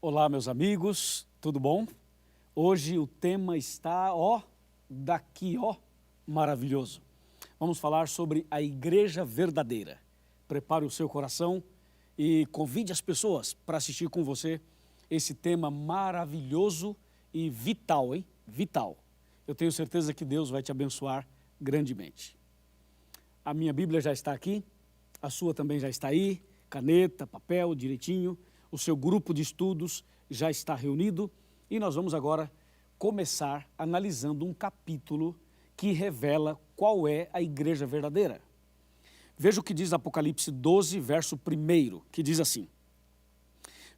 Olá, meus amigos, tudo bom? Hoje o tema está, maravilhoso. Vamos falar sobre a igreja verdadeira. Prepare o seu coração e convide as pessoas para assistir com você esse tema maravilhoso e vital, hein? Vital. Eu tenho certeza que Deus vai te abençoar grandemente. A minha Bíblia já está aqui, a sua também já está aí, caneta, papel, direitinho. O seu grupo de estudos já está reunido e nós vamos agora começar analisando um capítulo que revela qual é a igreja verdadeira. Veja o que diz Apocalipse 12, verso 1, que diz assim: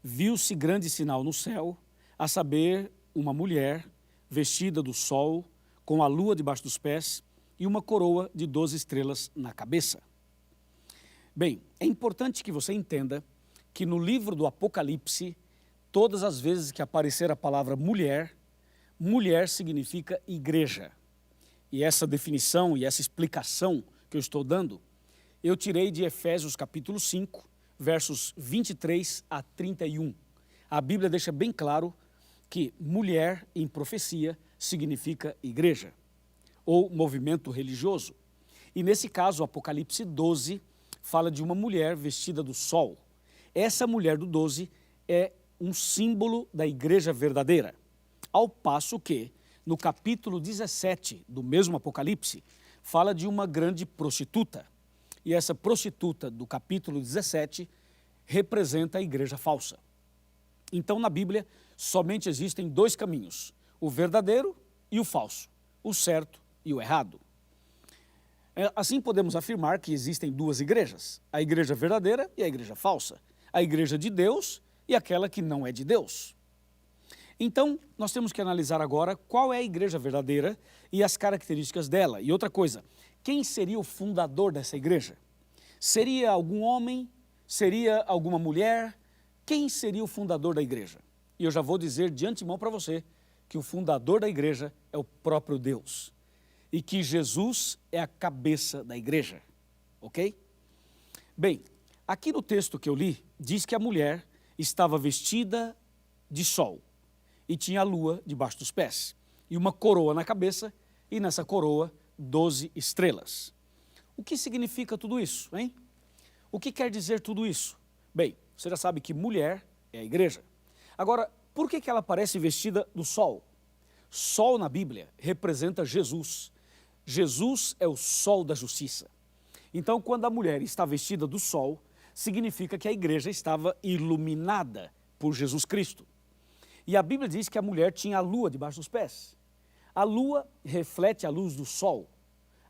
Viu-se grande sinal no céu, a saber, uma mulher vestida do sol, com a lua debaixo dos pés e uma coroa de 12 estrelas na cabeça. Bem, é importante que você entenda que no livro do Apocalipse, todas as vezes que aparecer a palavra mulher, mulher significa igreja. E essa definição e essa explicação que eu estou dando, eu tirei de Efésios capítulo 5, versos 23 a 31. A Bíblia deixa bem claro que mulher em profecia significa igreja, ou movimento religioso. E nesse caso, o Apocalipse 12 fala de uma mulher vestida do sol. Essa mulher do 12 é um símbolo da igreja verdadeira, ao passo que, no capítulo 17 do mesmo Apocalipse, fala de uma grande prostituta. E essa prostituta do capítulo 17 representa a igreja falsa. Então, na Bíblia, somente existem dois caminhos, o verdadeiro e o falso, o certo e o errado. Assim podemos afirmar que existem duas igrejas, a igreja verdadeira e a igreja falsa, a igreja de Deus e aquela que não é de Deus. Então, nós temos que analisar agora qual é a igreja verdadeira e as características dela. E outra coisa, quem seria o fundador dessa igreja? Seria algum homem? Seria alguma mulher? Quem seria o fundador da igreja? E eu já vou dizer de antemão para você que o fundador da igreja é o próprio Deus. E que Jesus é a cabeça da igreja, ok? Bem, aqui no texto que eu li, diz que a mulher estava vestida de sol e tinha a lua debaixo dos pés e uma coroa na cabeça e nessa coroa 12 estrelas. O que significa tudo isso, hein? O que quer dizer tudo isso? Bem, você já sabe que mulher é a igreja. Agora, por que ela aparece vestida do sol? Sol na Bíblia representa Jesus. Jesus é o sol da justiça. Então, quando a mulher está vestida do sol, significa que a igreja estava iluminada por Jesus Cristo. E a Bíblia diz que a mulher tinha a lua debaixo dos pés. A lua reflete a luz do sol.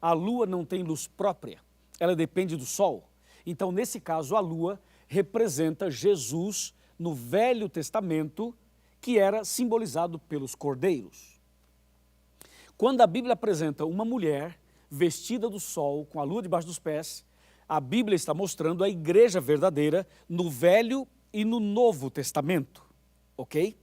A lua não tem luz própria, ela depende do sol. Então, nesse caso, a lua representa Jesus no Velho Testamento, que era simbolizado pelos cordeiros. Quando a Bíblia apresenta uma mulher vestida do sol, com a lua debaixo dos pés, a Bíblia está mostrando a igreja verdadeira no Velho e no Novo Testamento, ok?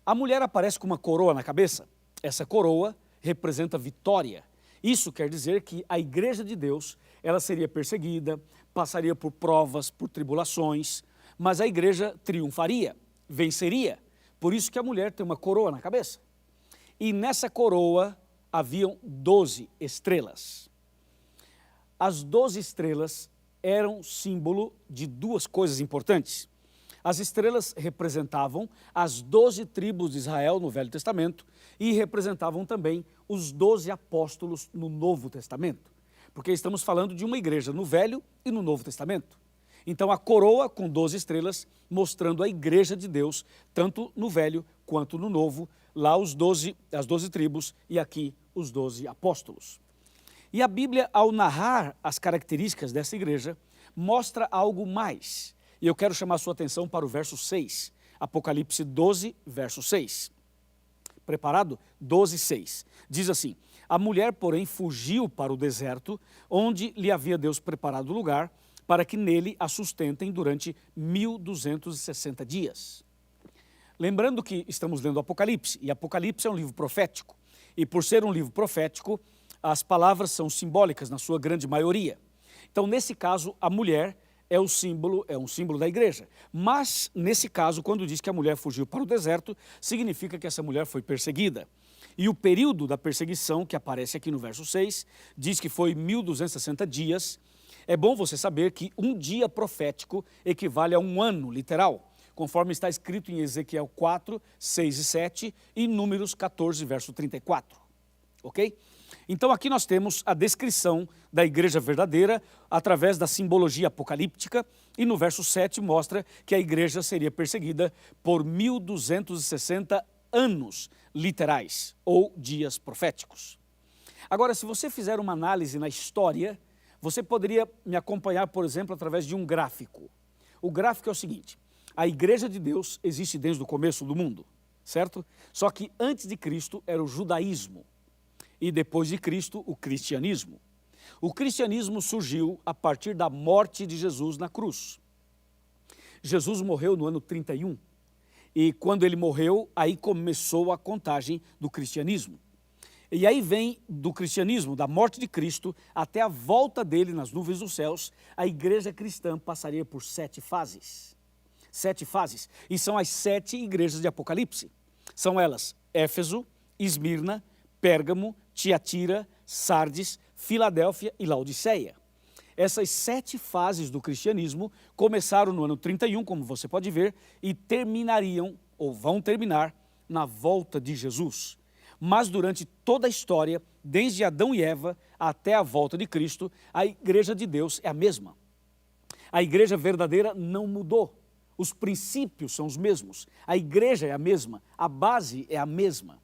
A mulher aparece com uma coroa na cabeça. Essa coroa representa vitória. Isso quer dizer que a igreja de Deus, ela seria perseguida, passaria por provas, por tribulações, mas a igreja triunfaria, venceria. Por isso que a mulher tem uma coroa na cabeça. E nessa coroa haviam 12 estrelas. As 12 estrelas eram símbolo de duas coisas importantes. As estrelas representavam as 12 tribos de Israel no Velho Testamento e representavam também os 12 apóstolos no Novo Testamento. Porque estamos falando de uma igreja no Velho e no Novo Testamento. Então a coroa com 12 estrelas mostrando a igreja de Deus, tanto no Velho quanto no Novo, lá as 12 tribos e aqui os 12 apóstolos. E a Bíblia, ao narrar as características dessa igreja, mostra algo mais. E eu quero chamar a sua atenção para o verso 6, Apocalipse 12, verso 6. Preparado? 12, 6. Diz assim: A mulher, porém, fugiu para o deserto, onde lhe havia Deus preparado lugar, para que nele a sustentem durante 1260 dias. Lembrando que estamos lendo Apocalipse, e Apocalipse é um livro profético. E por ser um livro profético, as palavras são simbólicas na sua grande maioria. Então, nesse caso, a mulher é um símbolo da igreja. Mas, nesse caso, quando diz que a mulher fugiu para o deserto, significa que essa mulher foi perseguida. E o período da perseguição, que aparece aqui no verso 6, diz que foi 1260 dias. É bom você saber que um dia profético equivale a um ano literal, conforme está escrito em Ezequiel 4, 6 e 7 e Números 14, verso 34. Ok? Então aqui nós temos a descrição da igreja verdadeira através da simbologia apocalíptica e no verso 7 mostra que a igreja seria perseguida por 1260 anos literais ou dias proféticos. Agora, se você fizer uma análise na história, você poderia me acompanhar, por exemplo, através de um gráfico. O gráfico é o seguinte: a igreja de Deus existe desde o começo do mundo, certo? Só que antes de Cristo era o judaísmo e depois de Cristo o cristianismo. O cristianismo surgiu a partir da morte de Jesus na cruz. Jesus morreu no ano 31 e quando ele morreu, aí começou a contagem do cristianismo. E aí vem do cristianismo, da morte de Cristo, até a volta dele nas nuvens dos céus, a igreja cristã passaria por 7 fases. 7 fases. E são as 7 igrejas de Apocalipse. São elas Éfeso, Esmirna, Pérgamo, Tiatira, Sardes, Filadélfia e Laodiceia. Essas 7 fases do cristianismo começaram no ano 31, como você pode ver, e terminariam, ou vão terminar, na volta de Jesus. Mas durante toda a história, desde Adão e Eva até a volta de Cristo, a igreja de Deus é a mesma. A igreja verdadeira não mudou. Os princípios são os mesmos. A igreja é a mesma. A base é a mesma.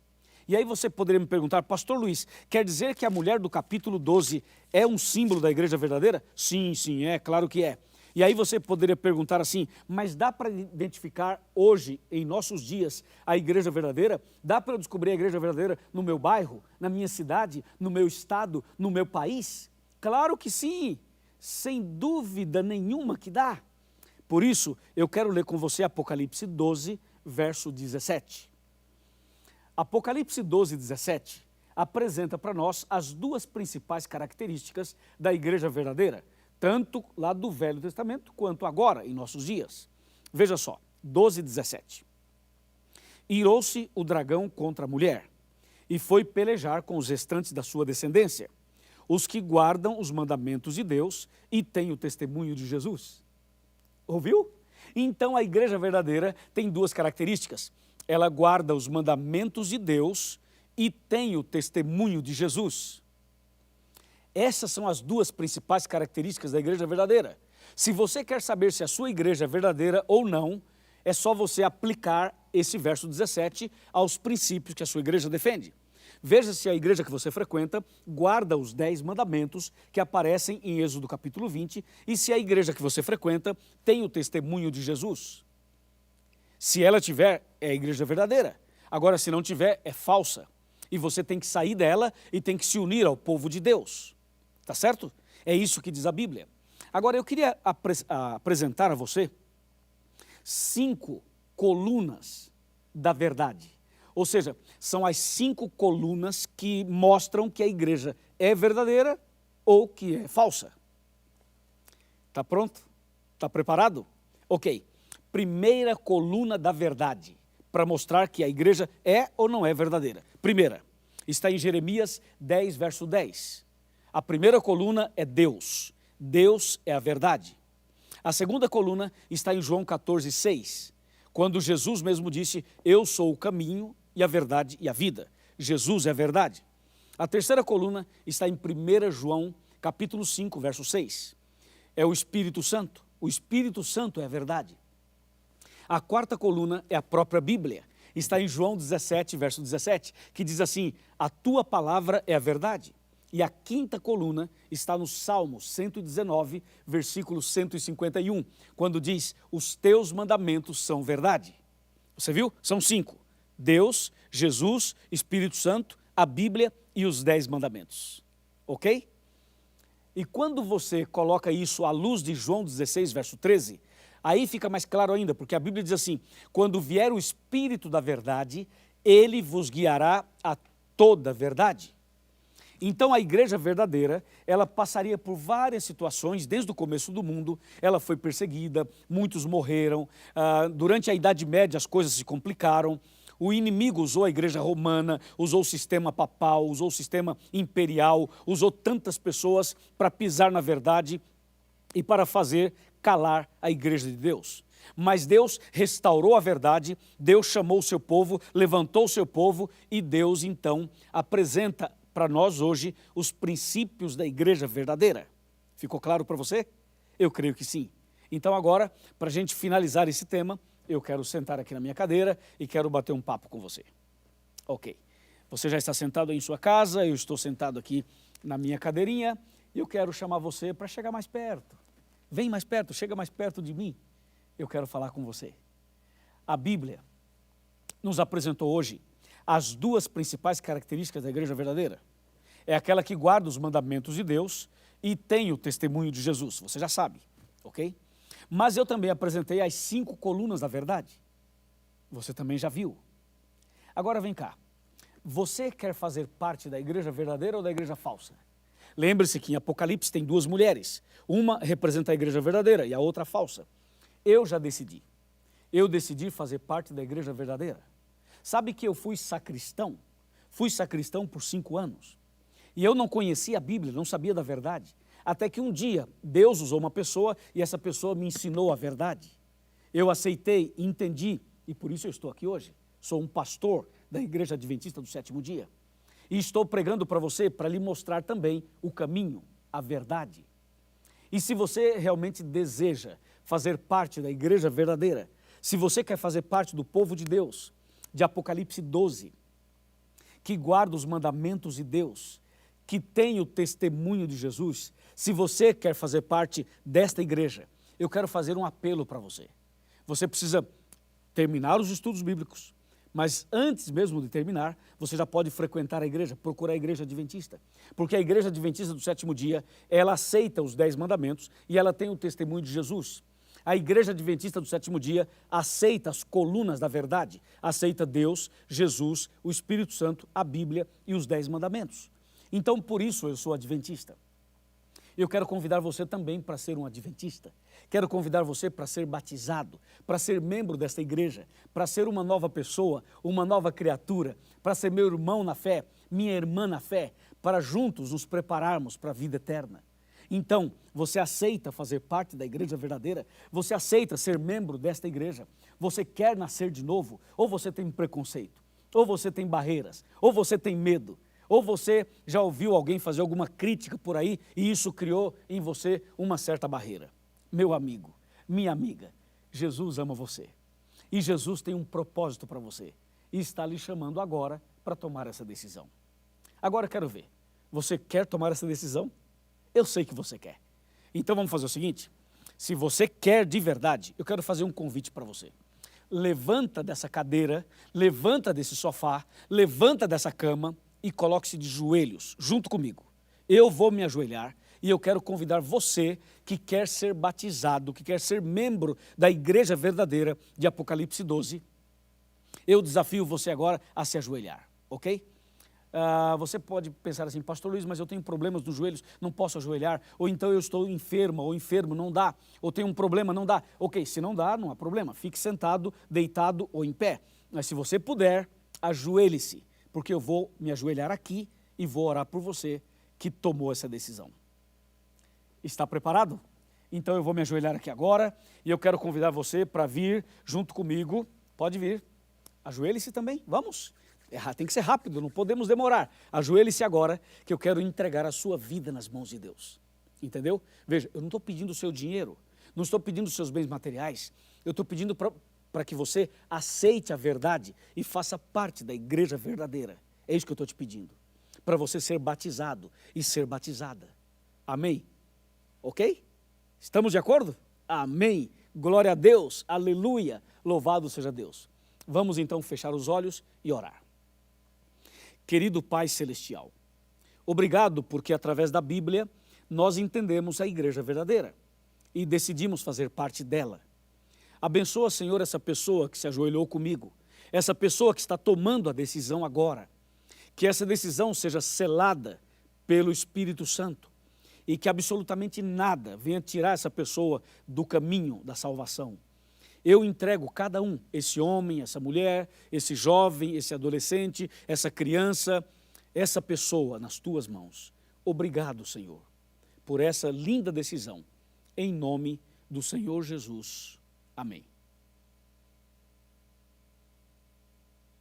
E aí você poderia me perguntar: pastor Luiz, quer dizer que a mulher do capítulo 12 é um símbolo da igreja verdadeira? Sim, é, claro que é. E aí você poderia perguntar assim: mas dá para identificar hoje, em nossos dias, a igreja verdadeira? Dá para eu descobrir a igreja verdadeira no meu bairro, na minha cidade, no meu estado, no meu país? Claro que sim, sem dúvida nenhuma que dá. Por isso, eu quero ler com você Apocalipse 12, verso 17. Apocalipse 12, 17 apresenta para nós as 2 principais características da igreja verdadeira, tanto lá do Velho Testamento quanto agora, em nossos dias. Veja só, 12, 17. Irou-se o dragão contra a mulher e foi pelejar com os restantes da sua descendência, os que guardam os mandamentos de Deus e têm o testemunho de Jesus. Ouviu? Então a igreja verdadeira tem 2 características. Ela guarda os mandamentos de Deus e tem o testemunho de Jesus. Essas são as 2 principais características da igreja verdadeira. Se você quer saber se a sua igreja é verdadeira ou não, é só você aplicar esse verso 17 aos princípios que a sua igreja defende. Veja se a igreja que você frequenta guarda os 10 mandamentos que aparecem em Êxodo capítulo 20 e se a igreja que você frequenta tem o testemunho de Jesus. Se ela tiver, é a igreja verdadeira. Agora, se não tiver, é falsa. E você tem que sair dela e tem que se unir ao povo de Deus. Tá certo? É isso que diz a Bíblia. Agora, eu queria apresentar a você 5 colunas da verdade. Ou seja, são as 5 colunas que mostram que a igreja é verdadeira ou que é falsa. Tá pronto? Tá preparado? Ok. Primeira coluna da verdade, para mostrar que a igreja é ou não é verdadeira. Primeira, está em Jeremias 10, verso 10. A primeira coluna é Deus. Deus é a verdade. A segunda coluna está em João 14, 6, quando Jesus mesmo disse: eu sou o caminho e a verdade e a vida. Jesus é a verdade. A terceira coluna está em 1 João capítulo 5, verso 6. É o Espírito Santo. O Espírito Santo é a verdade. A quarta coluna é a própria Bíblia. Está em João 17, verso 17, que diz assim: a tua palavra é a verdade. E a quinta coluna está no Salmo 119, versículo 151, quando diz: os teus mandamentos são verdade. Você viu? São 5. Deus, Jesus, Espírito Santo, a Bíblia e os 10 mandamentos. Ok? E quando você coloca isso à luz de João 16, verso 13, aí fica mais claro ainda, porque a Bíblia diz assim: quando vier o Espírito da verdade, ele vos guiará a toda a verdade. Então a igreja verdadeira, ela passaria por várias situações desde o começo do mundo. Ela foi perseguida, muitos morreram. Durante a Idade Média as coisas se complicaram. O inimigo usou a igreja romana, usou o sistema papal, usou o sistema imperial, usou tantas pessoas para pisar na verdade e para fazer calar a igreja de Deus. Mas Deus restaurou a verdade, Deus chamou o seu povo, levantou o seu povo e Deus então apresenta para nós hoje os princípios da igreja verdadeira. Ficou claro para você? Eu creio que sim. Então agora, para a gente finalizar esse tema, eu quero sentar aqui na minha cadeira e quero bater um papo com você. Ok. Você já está sentado aí em sua casa, eu estou sentado aqui na minha cadeirinha e eu quero chamar você para chegar mais perto. Vem mais perto, chega mais perto de mim. Eu quero falar com você. A Bíblia nos apresentou hoje as duas principais características da igreja verdadeira. É aquela que guarda os mandamentos de Deus e tem o testemunho de Jesus, você já sabe, ok? Mas eu também apresentei as 5 colunas da verdade. Você também já viu. Agora vem cá, você quer fazer parte da igreja verdadeira ou da igreja falsa? Lembre-se que em Apocalipse tem 2 mulheres, uma representa a igreja verdadeira e a outra a falsa. Eu já decidi. Eu decidi fazer parte da igreja verdadeira. Sabe que eu fui sacristão? Fui sacristão por 5 anos. E eu não conhecia a Bíblia, não sabia da verdade. Até que um dia, Deus usou uma pessoa e essa pessoa me ensinou a verdade. Eu aceitei, entendi e por isso eu estou aqui hoje. Sou um pastor da Igreja Adventista do Sétimo Dia. E estou pregando para você para lhe mostrar também o caminho, a verdade. E se você realmente deseja fazer parte da igreja verdadeira, se você quer fazer parte do povo de Deus, de Apocalipse 12, que guarda os mandamentos de Deus, que tem o testemunho de Jesus, se você quer fazer parte desta igreja, eu quero fazer um apelo para você. Você precisa terminar os estudos bíblicos, mas antes mesmo de terminar, você já pode frequentar a igreja, procurar a igreja adventista. Porque a igreja adventista do sétimo dia, ela aceita os 10 mandamentos e ela tem o testemunho de Jesus. A igreja adventista do sétimo dia aceita as colunas da verdade, aceita Deus, Jesus, o Espírito Santo, a Bíblia e os 10 mandamentos. Então, por isso eu sou adventista. Eu quero convidar você também para ser um adventista. Quero convidar você para ser batizado, para ser membro desta igreja, para ser uma nova pessoa, uma nova criatura, para ser meu irmão na fé, minha irmã na fé, para juntos nos prepararmos para a vida eterna. Então, você aceita fazer parte da igreja verdadeira? Você aceita ser membro desta igreja? Você quer nascer de novo? Ou você tem preconceito? Ou você tem barreiras? Ou você tem medo? Ou você já ouviu alguém fazer alguma crítica por aí e isso criou em você uma certa barreira? Meu amigo, minha amiga, Jesus ama você. E Jesus tem um propósito para você. E está lhe chamando agora para tomar essa decisão. Agora eu quero ver, você quer tomar essa decisão? Eu sei que você quer. Então vamos fazer o seguinte, se você quer de verdade, eu quero fazer um convite para você. Levanta dessa cadeira, levanta desse sofá, levanta dessa cama e coloque-se de joelhos junto comigo. Eu vou me ajoelhar e eu quero convidar você que quer ser batizado, que quer ser membro da igreja verdadeira de Apocalipse 12. Eu desafio você agora a se ajoelhar, ok? Você pode pensar assim, pastor Luiz, mas eu tenho problemas nos joelhos, não posso ajoelhar, ou então eu estou enferma ou enfermo, não dá, ou tenho um problema, não dá. Ok, se não dá, não há problema, fique sentado, deitado ou em pé. Mas se você puder, ajoelhe-se, porque eu vou me ajoelhar aqui e vou orar por você que tomou essa decisão. Está preparado? Então eu vou me ajoelhar aqui agora e eu quero convidar você para vir junto comigo. Pode vir. Ajoelhe-se também, vamos. Tem que ser rápido, não podemos demorar. Ajoelhe-se agora que eu quero entregar a sua vida nas mãos de Deus. Entendeu? Veja, eu não estou pedindo o seu dinheiro, não estou pedindo os seus bens materiais, eu estou pedindo para que você aceite a verdade e faça parte da igreja verdadeira. É isso que eu estou te pedindo. Para você ser batizado e ser batizada. Amém? Ok? Estamos de acordo? Amém. Glória a Deus. Aleluia. Louvado seja Deus. Vamos então fechar os olhos e orar. Querido Pai Celestial, obrigado porque através da Bíblia nós entendemos a igreja verdadeira e decidimos fazer parte dela. Abençoa, Senhor, essa pessoa que se ajoelhou comigo, essa pessoa que está tomando a decisão agora, que essa decisão seja selada pelo Espírito Santo e que absolutamente nada venha tirar essa pessoa do caminho da salvação. Eu entrego cada um, esse homem, essa mulher, esse jovem, esse adolescente, essa criança, essa pessoa nas tuas mãos. Obrigado, Senhor, por essa linda decisão. Em nome do Senhor Jesus. Amém.